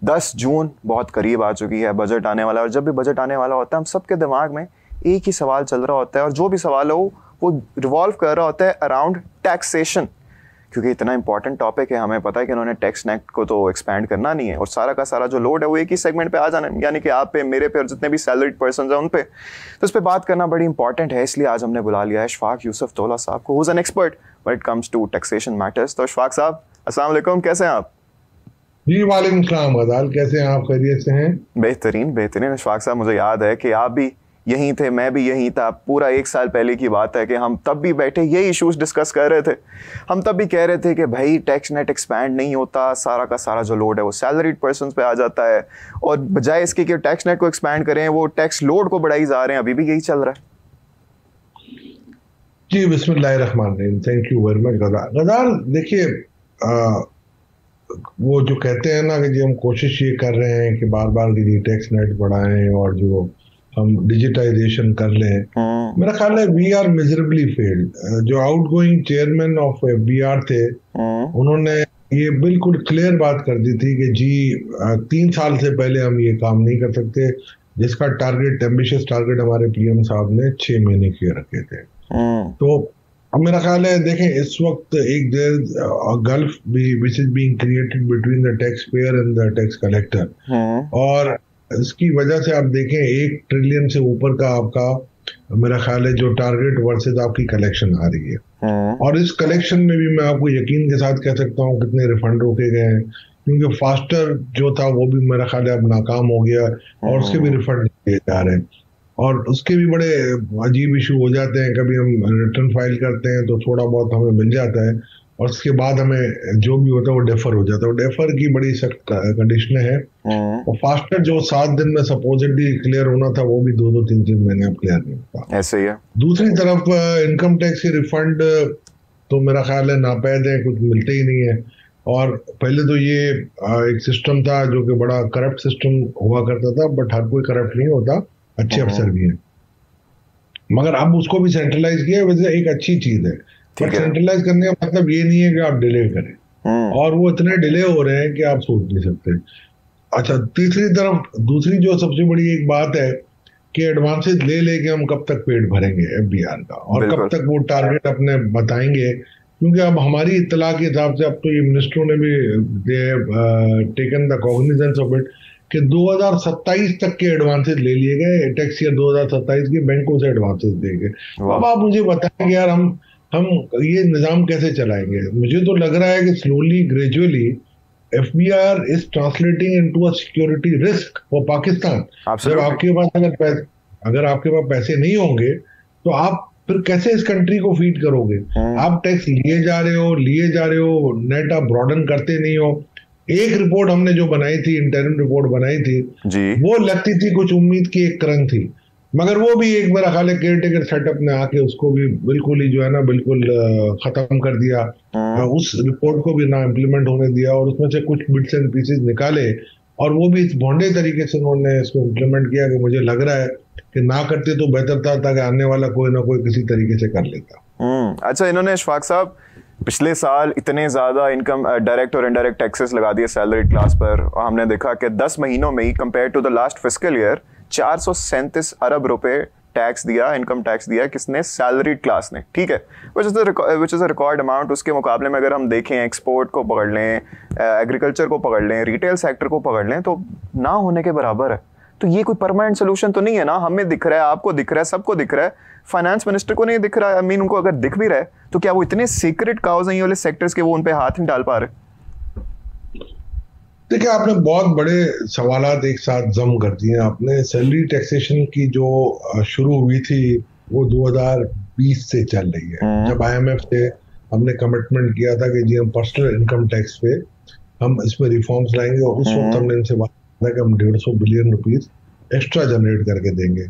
10 जून बहुत करीब आ चुकी है, बजट आने वाला है, और जब भी बजट आने वाला होता है हम सबके दिमाग में एक ही सवाल चल रहा होता है, और जो भी सवाल हो वो रिवॉल्व कर रहा होता है अराउंड टैक्सेशन, क्योंकि इतना इंपॉर्टेंट टॉपिक है। हमें पता है कि उन्होंने टैक्स नेट को तो एक्सपैंड करना नहीं है, और सारा का सारा जो लोड है वो एक ही सेगमेंट पे आ जाना है, यानी कि आप पे, मेरे पे, और जितने भी सैलरीड पर्सन हैं उन पे। तो इस पर बात करना बड़ी इंपॉर्टेंट है, इसलिए आज हमने बुला लिया है इशफाक यूसुफ तोला साहब को, who is an expert when it comes to taxation matters. तो इशफाक साहब, अस्सलाम वालेकुम, कैसे हैं आप? जी वालेकुम सलाम अदाल, कैसे हैं आप? खैरियत से हैं? बेहतरीन बेहतरीन। इशफाक साहब, मुझे याद है कि आप भी यहीं थे, मैं भी यहीं था, पूरा 1 साल पहले की बात है कि हम तब भी बैठे यही इश्यूज डिस्कस कर रहे थे। हम तब भी कह रहे थे कि भाई टैक्स नेट एक्सपैंड नहीं होता, सारा का सारा जो लोड है वो सैलरीड पर्सन पे आ जाता है, और बजाय इसके कि टैक्स नेट को एक्सपैंड करें वो टैक्स लोड को बढ़ाई जा रहे हैं। अभी भी यही चल रहा है। जी बिस्मिल्लाहिर्रहमानिर्रहीम, थैंक यू वेरी मच गदार। गदार देखिए, वो जो कहते हैं ना कि जी हम कोशिश ये कर रहे हैं कि बार बार जी टैक्स नेट बढ़ाएं और जो हम डिजिटाइजेशन कर लें, मेरा ख्याल है वी आर मिजरेबली फेल्ड। जो आउटगोइंग चेयरमैन ऑफ एफबीआर थे, उन्होंने ये बिल्कुल क्लियर बात कर दी थी कि जी 3 साल से पहले हम ये काम नहीं कर सकते, जिसका टारगेट, एम्बिशियस टारगेट हमारे पीएम साहब ने 6 महीने के रखे थे। तो अब मेरा ख्याल है, देखें इस वक्त एक देर gulf which is being created between the tax payer and the tax collector, और इसकी वजह से आप देखें 1 ट्रिलियन से ऊपर का आपका, मेरा ख्याल है, जो टारगेट वर्सेस आपकी कलेक्शन आ रही है। और इस कलेक्शन में भी मैं आपको यकीन के साथ कह सकता हूँ कितने रिफंड रोके गए हैं, क्योंकि फास्टर जो था वो भी मेरा ख्याल है अब नाकाम हो गया, और उसके भी रिफंड दिए जा रहे हैं। और उसके भी बड़े अजीब इशू हो जाते हैं, कभी हम रिटर्न फाइल करते हैं तो थोड़ा बहुत हमें मिल जाता है, और उसके बाद हमें जो भी होता है वो डेफर हो जाता है। डेफर की बड़ी सख्त कंडीशन है, और फास्टर जो 7 दिन में सपोजिटली क्लियर होना था वो भी 2-2, 3-3 महीने अब क्लियर नहीं होता। ऐसे ही है। दूसरी तरफ इनकम टैक्स के रिफंड तो मेरा ख्याल है नापैद है, कुछ मिलते ही नहीं है। और पहले तो ये एक सिस्टम था जो कि बड़ा करप्ट सिस्टम हुआ करता था, बट हर कोई करप्ट नहीं होता, अच्छे अफसर भी हैं, मगर अब उसको भी सेंट्रलाइज किया, वैसे एक अच्छी चीज है। बट सेंट्रलाइज करने का मतलब ये नहीं है कि आप डिले करें, और वो इतने डिले हो रहे हैं कि आप सोच नहीं सकते। अच्छा, तीसरी तरफ दूसरी जो सबसे बड़ी एक बात है कि एडवांसेस ले लेके हम कब तक पेट भरेंगे एफबीआर का, और कब तक वो टारगेट अपने बताएंगे, क्योंकि अब हमारी इत्तला के हिसाब से अब तो ये मिनिस्टरों ने भी taken the cognizance of it कि 2027 तक के एडवांसेस ले लिए गए, टैक्स ईयर 2027 के बैंकों से एडवांसेस देंगे। अब आप मुझे बताएंगे यार, हम ये निजाम कैसे चलाएंगे? मुझे तो लग रहा है कि slowly gradually FBR is translating into a security risk for Pakistan. जब आपके पास अगर आपके पास पैसे नहीं होंगे तो आप फिर कैसे इस कंट्री को फीड करोगे? आप टैक्स लिए जा रहे हो, नेट आप ब्रॉडन करते नहीं हो। एक रिपोर्ट हमने जो बनाई थी, इंटरिम रिपोर्ट बनाई थी जी, वो लगती थी कुछ उम्मीद की एक तरंग थी, मगर वो भी एक मेरा ख्याल है केयर टेकर सेटअप ने आके उसको भी बिल्कुल ही जो है ना बिल्कुल खत्म कर दिया। उस रिपोर्ट को भी ना इम्प्लीमेंट होने दिया, और उसमें से कुछ बिट्स एंड पीसेस निकाले, और वो भी इस भोंडे तरीके से उन्होंने इसको इम्प्लीमेंट किया कि मुझे लग रहा है कि ना करते तो बेहतर था, ताकि आने वाला कोई ना कोई किसी तरीके से कर लेता। अच्छा, इन्होंने इशफाक साहब पिछले साल इतने ज़्यादा इनकम डायरेक्ट और इनडायरेक्ट टैक्सेस लगा दिए सैलरीड क्लास पर, और हमने देखा कि 10 महीनों में ही compare to the last fiscal year 437 अरब रुपए टैक्स दिया, इनकम टैक्स दिया किसने? सैलरीड क्लास ने। ठीक है, which is a record amount. उसके मुकाबले में अगर हम देखें, एक्सपोर्ट को पकड़ लें, एग्रीकल्चर को पकड़ लें, रिटेल सेक्टर को पकड़ लें, तो ना होने के बराबर है। तो ये कोई परमानेंट सोल्यूशन तो नहीं है ना? हमें दिख रहा है, आपको दिख रहा है, सबको दिख रहा है, फाइनेंस मिनिस्टर को नहीं दिख रहा है। आई मीन, उनको अगर दिख भी रहा है तो क्या वो इतने सीक्रेट काउज हैं ये वाले सेक्टर्स के, वो उन पे हाथ नहीं डाल पा रहे? देखिए, आपने बहुत बड़े सवालात एक साथ जम कर दिए। आपने सैलरी टैक्सेशन की जो शुरू हुई थी वो 2020 से चल रही है, जब आईएमएफ से हमने कमिटमेंट किया था कि जी हम पर्सनल इनकम टैक्स पे हम इसमें रिफॉर्म्स लाएंगे, और उस वक्त हमने इनसे बात किया कि हम 150 बिलियन रुपीस एक्स्ट्रा जनरेट करके देंगे।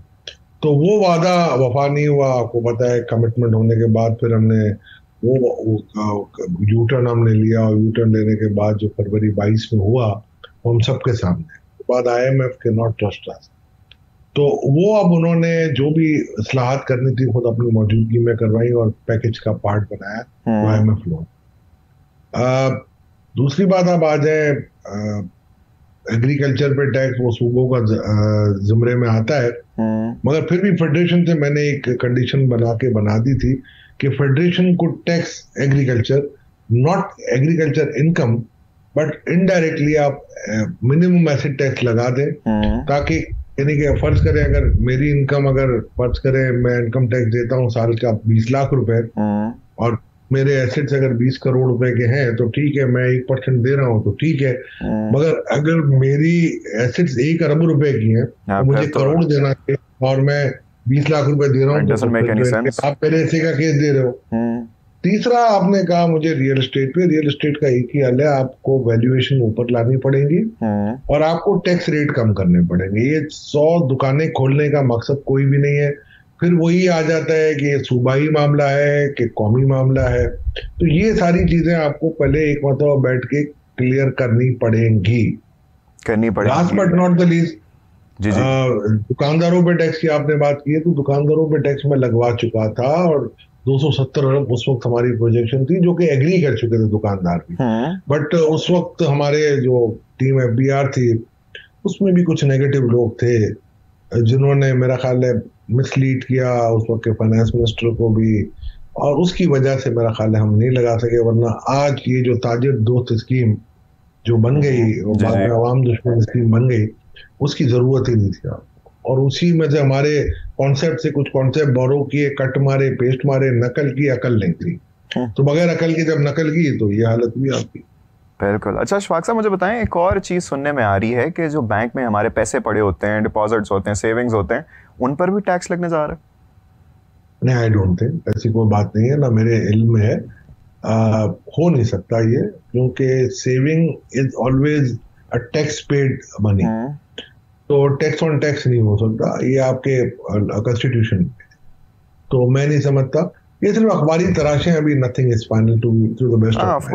तो वो वादा वफा नहीं हुआ, आपको पता है। कमिटमेंट होने के बाद फिर हमने वो यू टर्न हमने लिया, और यू टर्न लेने के बाद जो फरवरी 22 में हुआ वो हम सबके सामने, बाद IMF के नॉट ट्रस्ट अस। तो वो अब उन्होंने जो भी इस्लाहात करनी थी खुद अपनी मौजूदगी में करवाई, और पैकेज का पार्ट बनाया IMF लोन। दूसरी बात, अब आ जाए एग्रीकल्चर पे टैक्स वो सूबों का जिम्मे में आता है, मगर फिर भी फेडरेशन से मैंने एक कंडीशन बना दी थी कि फेडरेशन को tax agriculture, not agriculture income, but indirectly आप मिनिमम एसेट टैक्स लगा दें, ताकि यानी कि फर्ज करें अगर मेरी इनकम, अगर फर्ज करें मैं इनकम टैक्स देता हूँ साल का 20 लाख रुपए और मेरे एसेट्स अगर 20 करोड़ रुपए के हैं तो ठीक है, मैं 1% दे रहा हूँ तो ठीक है, मगर अगर मेरी एसेट्स 1 अरब रुपए की हैं तो मुझे करोड़ देना है और मैं 20 लाख रुपए दे रहा हूँ, तो आप मेरे ऐसे का केस दे रहे हो। तीसरा आपने कहा मुझे रियल एस्टेट पे, रियल एस्टेट का एक ही हल है, आपको वैल्यूएशन ऊपर लानी पड़ेगी और आपको टैक्स रेट कम करने पड़ेंगे। ये 100 दुकानें खोलने का मकसद कोई भी नहीं है, फिर वही आ जाता है कि ये सूबाई मामला है कि कौमी मामला है। तो ये सारी चीजें आपको पहले एक मरतबा बैठ के क्लियर करनी पड़ेंगी। Last but not the least, दुकानदारों पे टैक्स की आपने बात की है, तो दुकानदारों पे टैक्स मैं लगवा चुका था और 270 अरब उस वक्त हमारी प्रोजेक्शन थी, जो कि एग्री कर चुके थे दुकानदार भी। बट उस वक्त हमारे जो टीम FBR थी उसमें भी कुछ नेगेटिव लोग थे जिन्होंने मेरा ख्याल है मिसलीड किया उस वक्त के फाइनेंस मिनिस्टर को भी, और उसकी वजह से मेरा ख्याल है हम नहीं लगा सके। वरना आज ये जो ताजिर दोस्त स्कीम जो बन गई, बाद में अवाम दुश्मन स्कीम बन गई, उसकी जरूरत ही नहीं थी आपको। और उसी में से हमारे कॉन्सेप्ट से कुछ कॉन्सेप्ट बोरो किए, कट मारे, पेस्ट मारे, नकल की, अकल नहीं थी। तो बगैर अकल की जब नकल की तो ये हालत हुई आपकी। बिल्कुल। अच्छा अशफाक साहब, मुझे बताएं, एक और चीज़ सुनने में आ रही है कि जो बैंक में हमारे पैसे पड़े होते हैं, डिपॉजिट्स होते हैं, सेविंग्स होते हैं, उन पर भी टैक्स लगने जा रहा है? नहीं, आई डोंट थिंक, ऐसी कोई बात नहीं है, ना मेरे इल्म में है। हो नहीं सकता ये, क्योंकि saving is always a tax paid money, तो टैक्स ऑन टैक्स नहीं हो सकता, ये आपके कॉन्स्टिट्यूशन में। तो मैं नहीं समझता, ये सिर्फ अखबारी तराशें, अभी nothing is final to the best of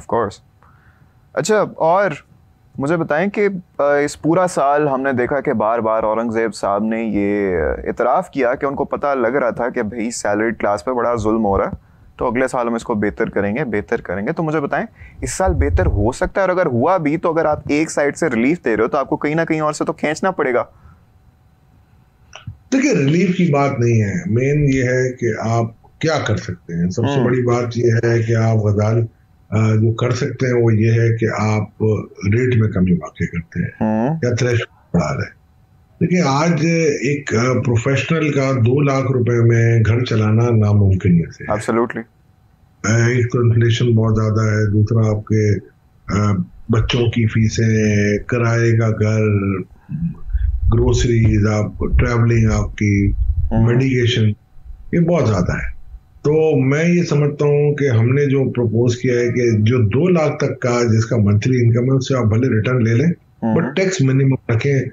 course. अच्छा, और मुझे बताएं कि इस पूरा साल हमने देखा कि बार बार औरंगजेब साहब ने ये इतराफ़ किया कि उनको पता लग रहा था कि भाई सैलरीड क्लास पे बड़ा जुल्म हो रहा है, तो अगले साल हम इसको बेहतर करेंगे। तो मुझे बताएं, इस साल बेहतर हो सकता है? और अगर हुआ भी तो अगर आप एक साइड से रिलीफ दे रहे हो तो आपको कहीं ना कहीं और से तो खींचना पड़ेगा। देखिए, रिलीफ की बात नहीं है, मेन ये है कि आप क्या कर सकते हैं। सबसे बड़ी बात ये है कि आप गजाल जो कर सकते हैं वो ये है कि आप रेट में कमी वाक़ई करते हैं या थ्रेशोल्ड बढ़ा रहे हैं। देखिए, आज एक प्रोफेशनल का 2 लाख रुपए में घर चलाना नामुमकिन है। एब्सोल्युटली। एक तो इन्फ्लेशन बहुत ज्यादा है, दूसरा आपके बच्चों की फीसें, किराए का घर, ग्रोसरीज, आप ट्रैवलिंग, आपकी मेडिकेशन, ये बहुत ज्यादा है। तो मैं ये समझता हूँ कि हमने जो प्रपोज किया है कि जो 2 लाख तक का जिसका मंथली इनकम है उससे आप भले रिटर्न ले लें, बट टैक्स मिनिमम रखें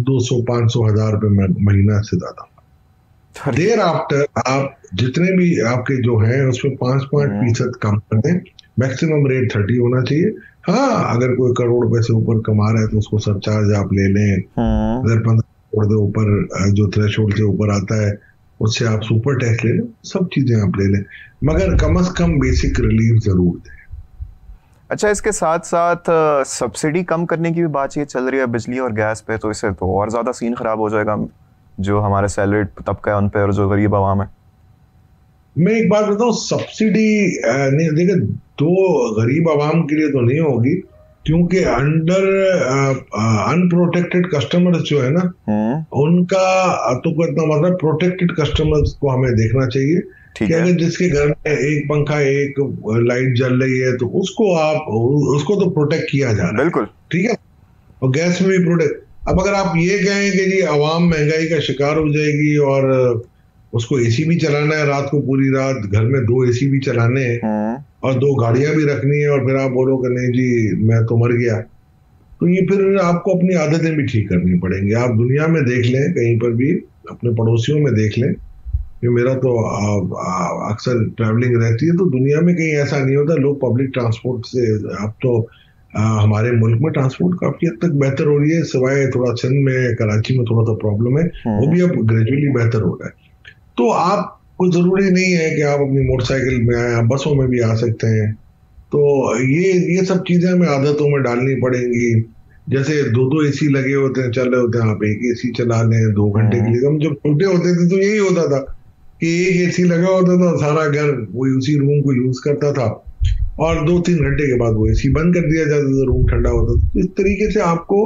200-500 हज़ार रुपए महीना से ज्यादा। देर आफ्टर आप जितने भी आपके जो हैं उसमें 5% कम कर दें, मैक्सिमम रेट 30 होना चाहिए। हाँ, अगर कोई करोड़ रुपए से ऊपर कमा रहा है तो उसको सरचार्ज आप ले लें। अगर 15 करोड़ से ऊपर जो थ्रेशोल्ड से ऊपर आता है उससे आप सुपर टैक्स ले लें, सब चीजें आप ले लें, मगर कम से कम बेसिक रिलीफ जरूर दें। अच्छा, इसके साथ साथ सब्सिडी कम करने की भी बातचीत चल रही है बिजली और गैस पे, तो इससे तो और ज़्यादा सीन ख़राब हो जाएगा जो हमारे सैलरीड तबका है उन पे और जो गरीब आवाम है। मैं एक बात बताऊँ, सब्सिडी नहीं, देखिए, तो गरीब आवाम के लिए तो नहीं होगी, क्योंकि अंडर अनप्रोटेक्टेड कस्टमर्स जो है ना, उनका तो कितना मतलब प्रोटेक्टेड कस्टमर्स को हमें देखना चाहिए कि अगर जिसके घर में एक पंखा, एक लाइट जल रही है तो उसको तो प्रोटेक्ट किया जा रहा है। बिल्कुल ठीक है, और गैस में भी प्रोटेक्ट। अब अगर आप ये कहें कि जी आवाम महंगाई का शिकार हो जाएगी और उसको एसी भी चलाना है रात को, पूरी रात घर में 2 एसी भी चलाने हैं और 2 गाड़ियां भी रखनी है, और फिर आप बोलो कि नहीं जी मैं तो मर गया, तो ये फिर आपको अपनी आदतें भी ठीक करनी पड़ेंगी। आप दुनिया में देख लें, कहीं पर भी अपने पड़ोसियों में देख लें, कि मेरा तो अक्सर ट्रैवलिंग रहती है, तो दुनिया में कहीं ऐसा नहीं होता। लोग पब्लिक ट्रांसपोर्ट से, अब तो हमारे मुल्क में ट्रांसपोर्ट काफी हद तक बेहतर हो रही है, सिवाय थोड़ा सिंध में, कराची में थोड़ा सा प्रॉब्लम है, वो भी अब ग्रेजुअली बेहतर हो रहा है। तो आप कोई जरूरी नहीं है कि आप अपनी मोटरसाइकिल में आए, आप बसों में भी आ सकते हैं, तो ये सब चीजें हमें आदतों में डालनी पड़ेंगी। जैसे दो दो एसी लगे होते हैं, चल रहे होते हैं, आप एक एसी चला लें 2 घंटे के लिए। हम जब छोटे होते थे तो यही होता था कि एक एसी लगा होता था, सारा घर वही उसी रूम को यूज करता था, और 2-3 घंटे के बाद वो एसी बंद कर दिया जाता था, रूम ठंडा होता था। इस तरीके से आपको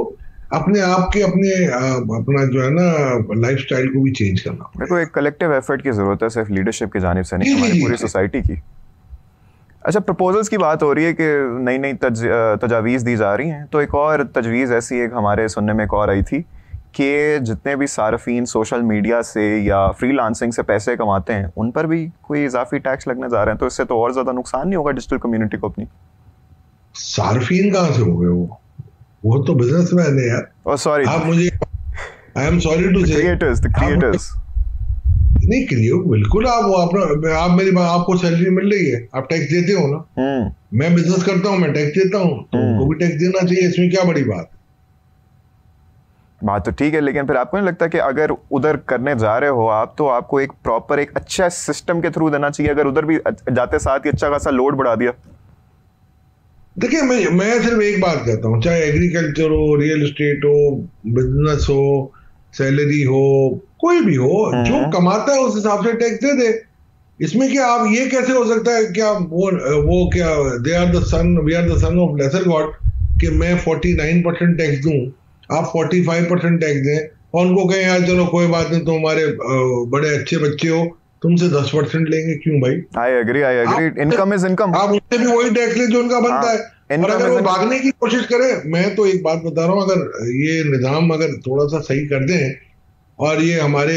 अपने आप के अपना जो है ना लाइफस्टाइल को भी चेंज करना। मेरे को एक कलेक्टिव एफर्ट की जरूरत है, सिर्फ लीडरशिप की जानिब से नहीं, हमारी पूरी सोसाइटी की। अच्छा, प्रपोजल्स की बात हो रही है कि नई नई तजावीज़ दी जा रही हैं, तो एक और तजवीज़ ऐसी एक हमारे सुनने में एक और आई थी कि जितने भी सार्फिन सोशल मीडिया से या फ्रीलांसिंग से पैसे कमाते हैं उन पर भी कोई इजाफी टैक्स लगने जा रहे हैं, तो इससे तो और ज़्यादा नुकसान नहीं होगा डिजिटल कम्युनिटी को अपनी? सार्फिन कहाँ से हो गए? वो तो बिजनेसमैन है यार। ओह सॉरी, आप मुझे, आई एम सॉरी टू से, द क्रिएटर्स नहीं क्रिएट बिल्कुल। आप मेरी बात, आपको सैलरी मिल रही है, आप टैक्स देते हो ना। मैं बिजनेस करता हूँ, मैं टैक्स देता हूँ, तो उनको भी टैक्स देना चाहिए, इसमें क्या बड़ी बात? बात तो ठीक है, लेकिन फिर आपको नहीं लगता कि अगर उधर करने जा रहे हो आप, तो आपको एक प्रॉपर एक अच्छा सिस्टम के थ्रू देना चाहिए? अगर उधर भी जाते साथ ही अच्छा खासा लोड बढ़ा दिया। देखिए, मैं सिर्फ एक बात कहता हूँ, चाहे एग्रीकल्चर हो, रियल एस्टेट हो, बिजनेस हो, सैलरी हो, कोई भी हो, जो कमाता है उस हिसाब से टैक्स दे दे। इसमें क्या, आप ये कैसे हो सकता है क्या वो क्या they are the son, we are the son of lesser god, कि मैं 49% टैक्स दूं, आप 45% टैक्स दें, और उनको कहें यार चलो कोई बात नहीं, तुम हमारे बड़े अच्छे बच्चे हो, तुमसे 10% लेंगे। क्यों भाई? I agree income is income. आप उससे भी वही टैक्स ले जो उनका बनता है। और अगर वो भागने की कोशिश करे, मैं तो एक बात बता रहा हूँ, अगर ये निजाम अगर थोड़ा सा सही कर दें, और ये हमारे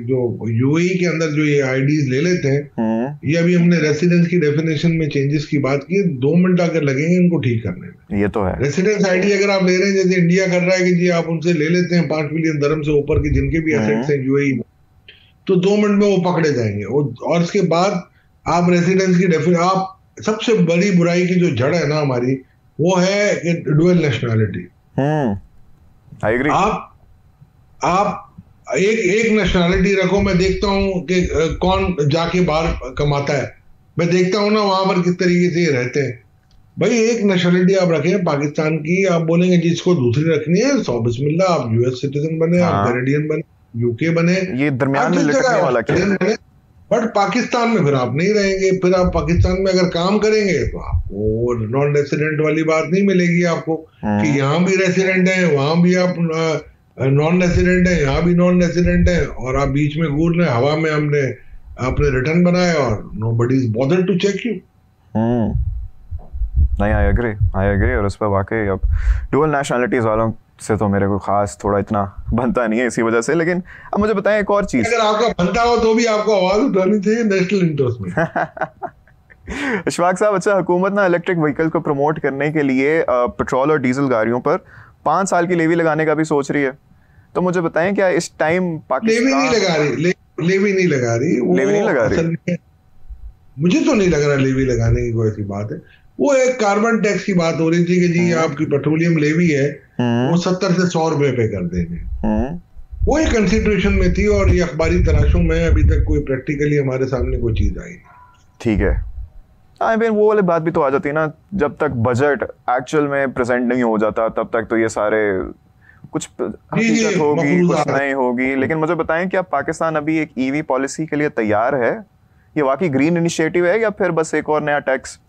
जो यूएई के अंदर जो ये आईडीज ले लेते हैं, ये अभी हमने रेसिडेंस की डेफिनेशन में चेंजेस की बात की, 2 मिनट अगर लगेंगे इनको ठीक करने में। ये तो है। रेसिडेंस आईडी अगर आप ले रहे हैं, जैसे इंडिया कर रहा है कि जी आप उनसे ले लेते हैं 5 मिलियन दिरहम से ऊपर के जिनके भी एसेट्स हैं यूएई में, तो 2 मिनट में वो पकड़े जाएंगे। और इसके बाद आप रेसिडेंस की आप सबसे बड़ी बुराई की जो जड़ है ना हमारी, वो है डुअल नेशनैलिटी। I agree. आप एक नेशनैलिटी रखो। मैं देखता हूँ कि कौन जाके बाहर कमाता है, मैं देखता हूँ ना वहां पर किस तरीके से ये रहते हैं। भाई एक नेशनैलिटी आप रखें पाकिस्तान की, आप बोलेंगे जिसको दूसरी रखनी है 100 बिस्मिल्लाह, आप यूएस सिटीजन बने, आप कैनेडियन बने, यूके बने, ये दरमियान में लटकने वाला क्या है? बट पाकिस्तान में फिर आप नहीं रहेंगे। फिर आप पाकिस्तान में अगर काम करेंगे तो आपको नॉन रेसिडेंट वाली बात नहीं मिलेगी आपको, कि यहाँ भी रेसिडेंट है, वहां भी आप नॉन रेसिडेंट है, यहाँ भी नॉन रेसिडेंट है, और आप बीच में घूर रहे, हवा में हमने अपने रिटर्न बनाए और nobody is bothered to check you. नहीं, आई एग्री। और उस पर वाकई अब डुअल नेशनलिटीज वालों से तो मेरे को खास थोड़ा इतना बनता नहीं है इसी वजह से। लेकिन अब मुझे बताएं एक और चीज, अगर आपका बनता हो तो भी आपको आवाज उठानी चाहिए नेशनल इंटरेस्ट में। इशफाक साहब, अच्छा, हुकूमत ना इलेक्ट्रिक व्हीकल को प्रमोट करने के लिए पेट्रोल और डीजल गाड़ियों पर 5 साल की लेवी लगाने का भी सोच रही है, तो मुझे बताएं क्या इस टाइम पाकिस्तान लेवी नहीं लगा रही। मुझे तो नहीं लग रहा लेवी लगाने की कोई ऐसी बात है। वो एक कार्बन टैक्स की बात हो रही थी कि जी आपकी पेट्रोलियम लेवी है वो 70 से 100 रुपए पे कर देंगे। वो एक कंसिडरेशन में थी, और ये अखबारी तलाशों में अभी तक कोई प्रैक्टिकली हमारे सामने कोई चीज आई नहीं। ठीक है, आई मीन वो वाली बात भी तो आ जाती है ना, जब तक बजट एक्चुअल में प्रेजेंट नहीं हो जाता तब तक तो ये सारे कुछ हकीकत होगी कुछ नहीं होगी। लेकिन मुझे बताएं कि अब पाकिस्तान अभी एक ईवी पॉलिसी के लिए तैयार है? ये वाकई ग्रीन इनिशिएटिव है या फिर बस एक और नया टैक्स?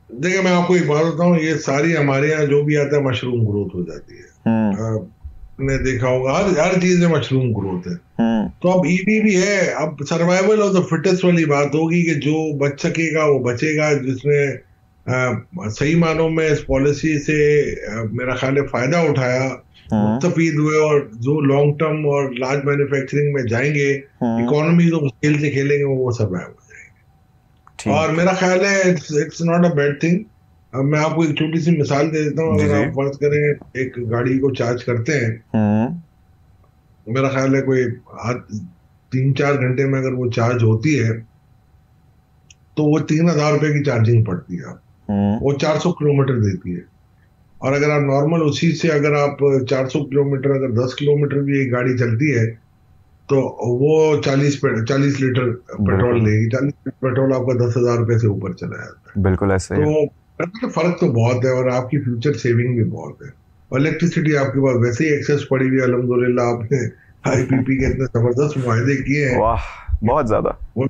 देखिए, मैं आपको एक बात बताऊं, ये सारी हमारे यहाँ जो भी आता है मशरूम ग्रोथ हो जाती है। आपने देखा होगा हर चीज में मशरूम ग्रोथ है। तो अब ईवी भी है, अब सर्वाइवल ऑफ द फिटेस्ट वाली बात होगी कि जो बच सकेगा वो बचेगा, जिसने सही मानों में इस पॉलिसी से मेरा ख्याल है फायदा उठाया, मुस्तफीद हुए, और जो लॉन्ग टर्म और लार्ज मैन्युफैक्चरिंग में जाएंगे, इकोनॉमी तो स्केल से खेलेंगे, वो सर्वाइव हो जाएंगे। और मेरा ख्याल है it's not a bad thing. मैं आपको एक छोटी सी मिसाल दे देता हूँ। अगर आप फर्ज करें एक गाड़ी को चार्ज करते हैं, मेरा ख्याल है कोई 3-4 घंटे में अगर वो चार्ज होती है तो वो 3000 रुपए की चार्जिंग पड़ती है, वो 400 किलोमीटर देती है। और अगर आप नॉर्मल उसी से अगर आप 400 किलोमीटर अगर 10 किलोमीटर भी एक गाड़ी चलती है तो वो 40 लीटर पेट्रोल लेगी। 40 लीटर पेट्रोल आपका 10,000 रुपए से ऊपर चला जाता है। बिल्कुल ऐसे तो तो फर्क तो बहुत है, और आपकी फ्यूचर सेविंग भी बहुत है। और इलेक्ट्रिसिटी आपके पास वैसे ही एक्सेस पड़ी हुई है, अल्हम्दुलिल्लाह। आपने आईपीपी के इतने जबरदस्त मुआहदे किए हैं। वाह, बहुत ज्यादा। वो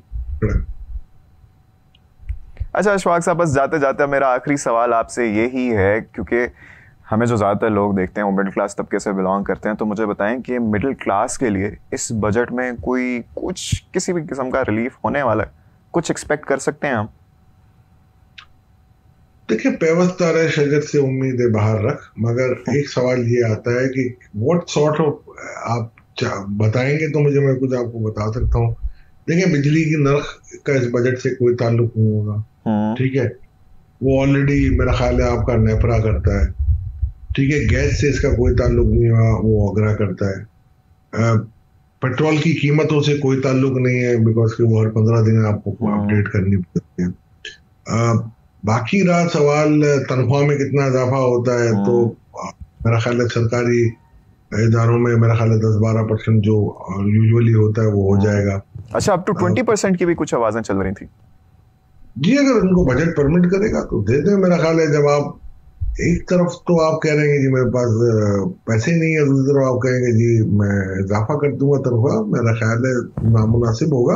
अच्छा अशफाक साहब, बस जाते जाते मेरा आखिरी सवाल आपसे यही है, क्योंकि हमें जो ज़्यादातर लोग देखते हैं वो मिडिल क्लास तबके से बिलोंग करते हैं, तो मुझे बताएं कि मिडिल क्लास के लिए इस बजट में कोई कुछ किसी भी किस्म का रिलीफ होने वाला है? कुछ एक्सपेक्ट कर सकते हैं हम? देखिए, पेवस्तार शजर से उम्मीदें बाहर रख, मगर एक सवाल ये आता है कि व्हाट सॉर्ट ऑफ आप बताएंगे तो मुझे, मैं कुछ आपको बता सकता हूँ। देखिए, बिजली की नर्ख का इस बजट से कोई ताल्लुक नहीं होगा, ठीक है। वो ऑलरेडी मेरा ख्याल है आपका नेपरा करता है, ठीक है। गैस से इसका कोई ताल्लुक नहीं हुआ, वो ओगरा करता है। पेट्रोल की कीमतों से कोई ताल्लुक नहीं है, बिकॉज कि वो हर 15 दिन आपको अपडेट करनी पड़ती है। बाकी रहा सवाल तनख्वाह में कितना इजाफा होता है, तो मेरा ख्याल है सरकारी इदारों में मेरा ख्याल है 10-12% जो यूजुअली होता है वो हो जाएगा। अच्छा, अप टू 20% की भी कुछ आवाजें चल रही थी। जी, अगर उनको बजट परमिट करेगा तो दे दें। मेरा ख्याल है जब आप एक तरफ तो आप कह रहे हैं जी मेरे पास पैसे नहीं है, दूसरी तरफ आप कहेंगे जी मैं इजाफा कर दूंगा तनख्वाह, मेरा ख्याल है नामुनासिब होगा,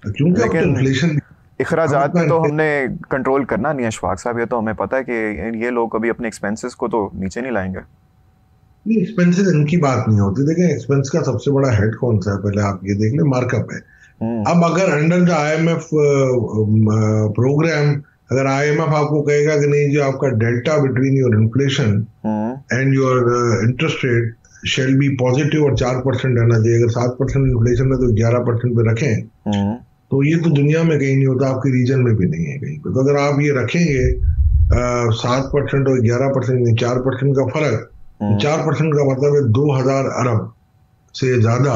क्योंकि अब तो इन्फ्लेशन इखराजात में तो हमने कंट्रोल करना नहीं है अशफाक साहब। ये तो हमें पता है कि ये लोग कभी अपने एक्सपेंसेस को तो नीचे नहीं लाएंगे। नहीं, एक्सपेंसेस इनकी बात नहीं होती। देखिए, एक्सपेंस का सबसे बड़ा हेड कौन सा है, पहले आप ये देख लें, मार्कअप है। अब अगर अंडर द आईएमएफ प्रोग्राम, अगर आईएमएफ आपको कहेगा कि नहीं, जो आपका delta between your inflation and your interest rate shall be positive और 4% रहना चाहिए, अगर 7% इन्फ्लेशन है तो 11% पे रखें, तो ये तो दुनिया में कहीं नहीं होता, आपके रीजन में भी नहीं है कहीं पे। तो अगर आप ये रखेंगे 7% और 11%, 4% का फर्क, 4% का मतलब है 2000 अरब से ज्यादा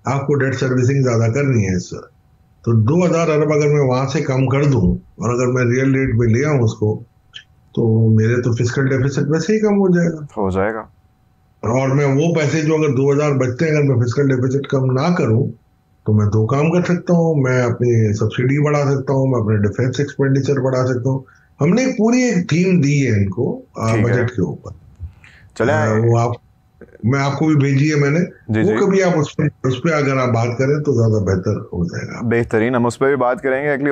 आपको डेट सर्विसिंग ज्यादा करनी है सर। तो 2000 अरब अगर मैं वहां से कम कर दूं और अगर मैं रियल रेट पे ले आऊं उसको, तो मेरे तो फिस्कल डेफिसिट वैसे ही कम हो जाएगा। और मैं वो पैसे जो अगर 2000 बचते हैं, अगर मैं फिस्कल डेफिसिट कम ना करूं, तो मैं दो काम कर सकता हूँ। मैं अपनी सब्सिडी बढ़ा सकता हूँ, मैं अपने डिफेंस एक्सपेंडिचर बढ़ा सकता हूँ। हमने पूरी एक थीम दी है इनको बजट के ऊपर। चले वो मैं आपको भी भेजी है मैंने, वो कभी आप उस पर अगर आप बात करें तो ज्यादा बेहतर हो जाएगा। बेहतरीन, हम उस पर भी बात करेंगे अगली